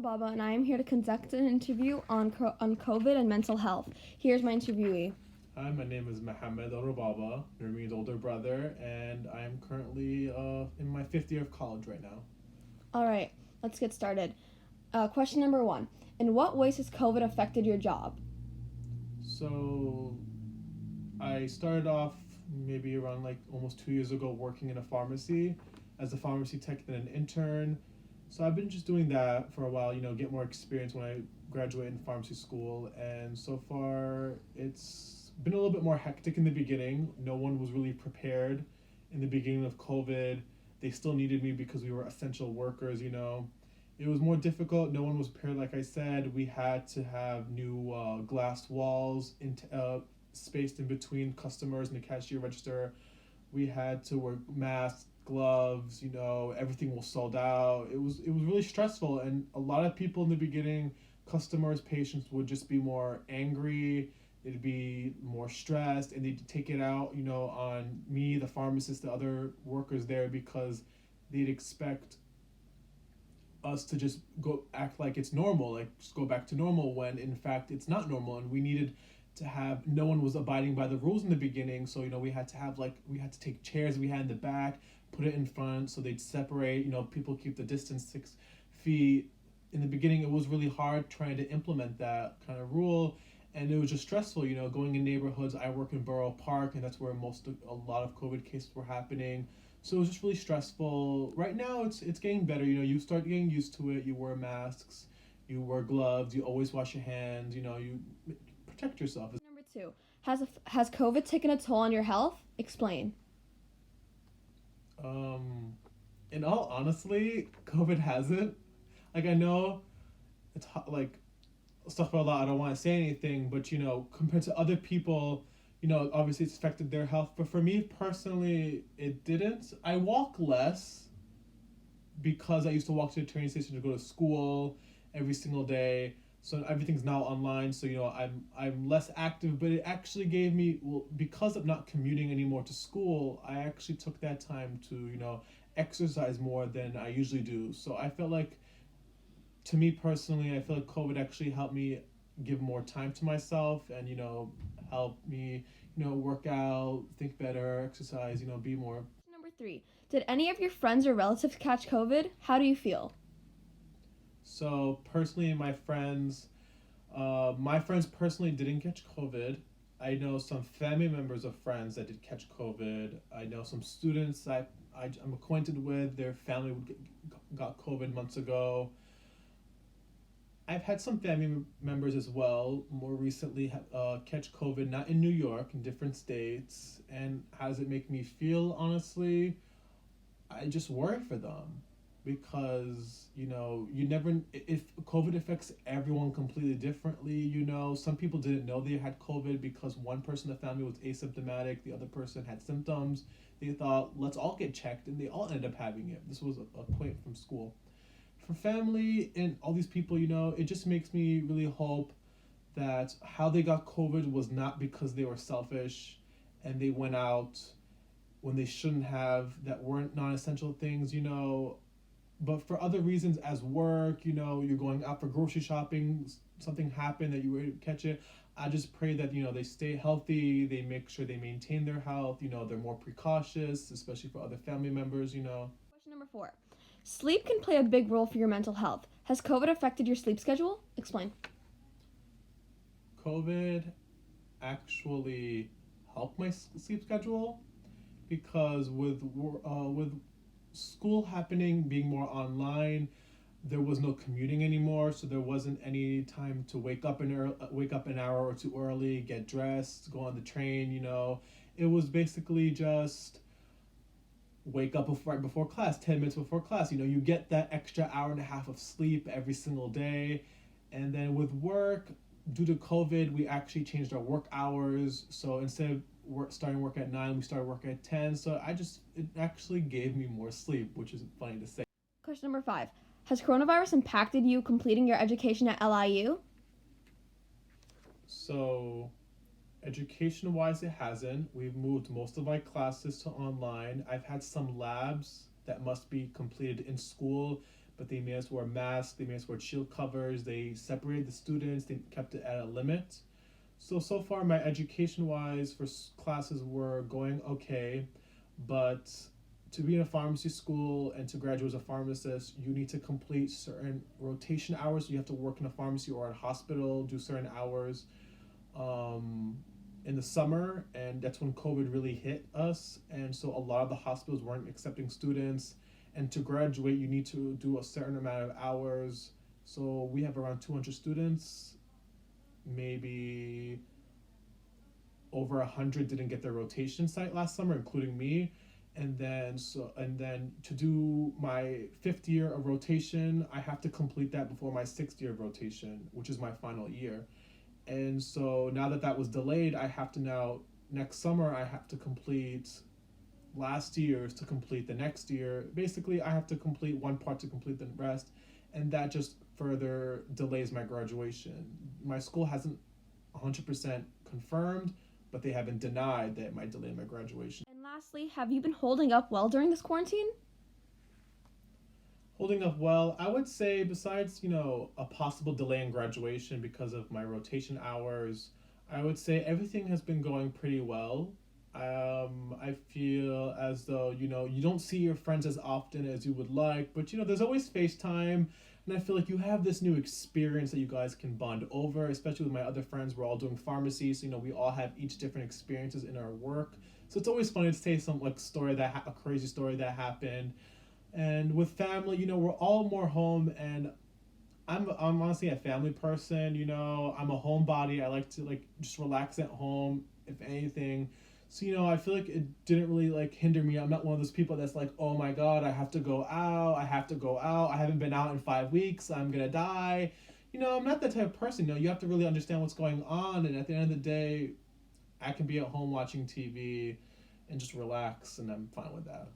Alrababah, and I am here to conduct an interview on COVID and mental health. Here's my interviewee. Hi, my name is Mohammed Alrababah, Nermeen's older brother, and I am currently in my fifth year of college right now. All right, let's get started. Question number 1. In what ways has COVID affected your job? So, I started off maybe around like almost 2 years ago working in a pharmacy as a pharmacy tech and an intern. So, I've been just doing that for a while, get more experience when I graduate in pharmacy school, and so far it's been a little bit more hectic in the beginning. No one was really prepared in the beginning of COVID. They still needed me because we were essential workers. It was more difficult. No one was prepared, like I said. We had to have new glass walls spaced in between customers and the cashier register. We had to wear masks, gloves. Everything was sold out. It was really stressful, and a lot of people in the beginning, customers, patients, would just be more angry. They'd be more stressed, and they'd take it out, on me, the pharmacist, the other workers there, because they'd expect us to just go act like it's normal, like just go back to normal, when in fact it's not normal. And we needed to have, no one was abiding by the rules in the beginning, so we had to take chairs we had in the back, put it in front so they'd separate. People keep the distance 6 feet. In the beginning it was really hard trying to implement that kind of rule, and it was just stressful. Going in neighborhoods. I work in Borough Park, and that's where a lot of COVID cases were happening. So it was just really stressful. Right now it's getting better. You start getting used to it. You wear masks, you wear gloves, you always wash your hands. You protect yourself. Number 2. Has COVID taken a toll on your health? Explain. Um, in all honestly, COVID hasn't. Like, I know it's like stuff a lot. I don't want to say anything, but compared to other people, obviously it's affected their health. But for me personally, it didn't. I walk less because I used to walk to the train station to go to school every single day. So everything's now online. So I'm less active, but it actually gave me, well, because I'm not commuting anymore to school. I actually took that time to exercise more than I usually do. So I felt like, to me personally, I feel like COVID actually helped me give more time to myself, and help me work out, think better, exercise, be more. Number 3. Did any of your friends or relatives catch COVID? How do you feel? So personally, my friends personally didn't catch COVID. I know some family members of friends that did catch COVID. I know some students I'm acquainted with, their family got COVID months ago. I've had some family members as well more recently catch COVID, not in New York, in different states. And how does it make me feel? Honestly, I just worry for them, because you never, if COVID affects everyone completely differently. Some people didn't know they had COVID because one person in the family was asymptomatic, the other person had symptoms. They thought, let's all get checked, and they all ended up having it. This was a point from school. For family and all these people, it just makes me really hope that how they got COVID was not because they were selfish and they went out when they shouldn't have, that weren't non-essential things. But for other reasons, as work, you're going out for grocery shopping, something happened that you were able to catch it. I just pray that they stay healthy, they make sure they maintain their health. They're more precautious, especially for other family members. Question number 4. Sleep can play a big role for your mental health. Has COVID affected your sleep schedule? Explain. COVID actually helped my sleep schedule, because with school happening, being more online, there was no commuting anymore, so there wasn't any time to wake up an hour or two early, get dressed, go on the train. It was basically just wake up right before class, 10 minutes before class. You get that extra hour and a half of sleep every single day. And then with work, due to COVID, we actually changed our work hours. So instead of starting work at 9, we started work at 10. So it actually gave me more sleep, which is funny to say. Question number 5. Has coronavirus impacted you completing your education at LIU? So education wise, it hasn't. We've moved most of my classes to online. I've had some labs that must be completed in school, but they made us wear masks, they made us wear shield covers, they separated the students, they kept it at a limit. So far, my education wise for classes were going okay, but to be in a pharmacy school and to graduate as a pharmacist, you need to complete certain rotation hours. So you have to work in a pharmacy or at a hospital, do certain hours um, in the summer, and that's when COVID really hit us. And so a lot of the hospitals weren't accepting students. And to graduate, you need to do a certain amount of hours. So we have around 200 students, maybe over 100 didn't get their rotation site last summer, including me. And then to do my 5th year of rotation, I have to complete that before my 6th year of rotation, which is my final year. And so now that that was delayed, I have to now, next summer, I have to complete last year's to complete the next year. Basically, I have to complete one part to complete the rest, and that just further delays my graduation. My school hasn't 100% confirmed, but they haven't denied that it might delay my graduation. And lastly, have you been holding up well during this quarantine? Holding up well, I would say, besides, a possible delay in graduation because of my rotation hours, I would say everything has been going pretty well. I feel as though, you don't see your friends as often as you would like, but, there's always FaceTime. And I feel like you have this new experience that you guys can bond over, especially with my other friends. We're all doing pharmacy, so, we all have each different experiences in our work. So it's always funny to say some a crazy story that happened. And with family, we're all more home, and I'm honestly a family person. I'm a homebody. I like to just relax at home, if anything. So I feel like it didn't really hinder me. I'm not one of those people that's like, oh my god, I have to go out. I haven't been out in 5 weeks. I'm gonna die. I'm not that type of person. You have to really understand what's going on, and at the end of the day, I can be at home watching TV and just relax, and I'm fine with that.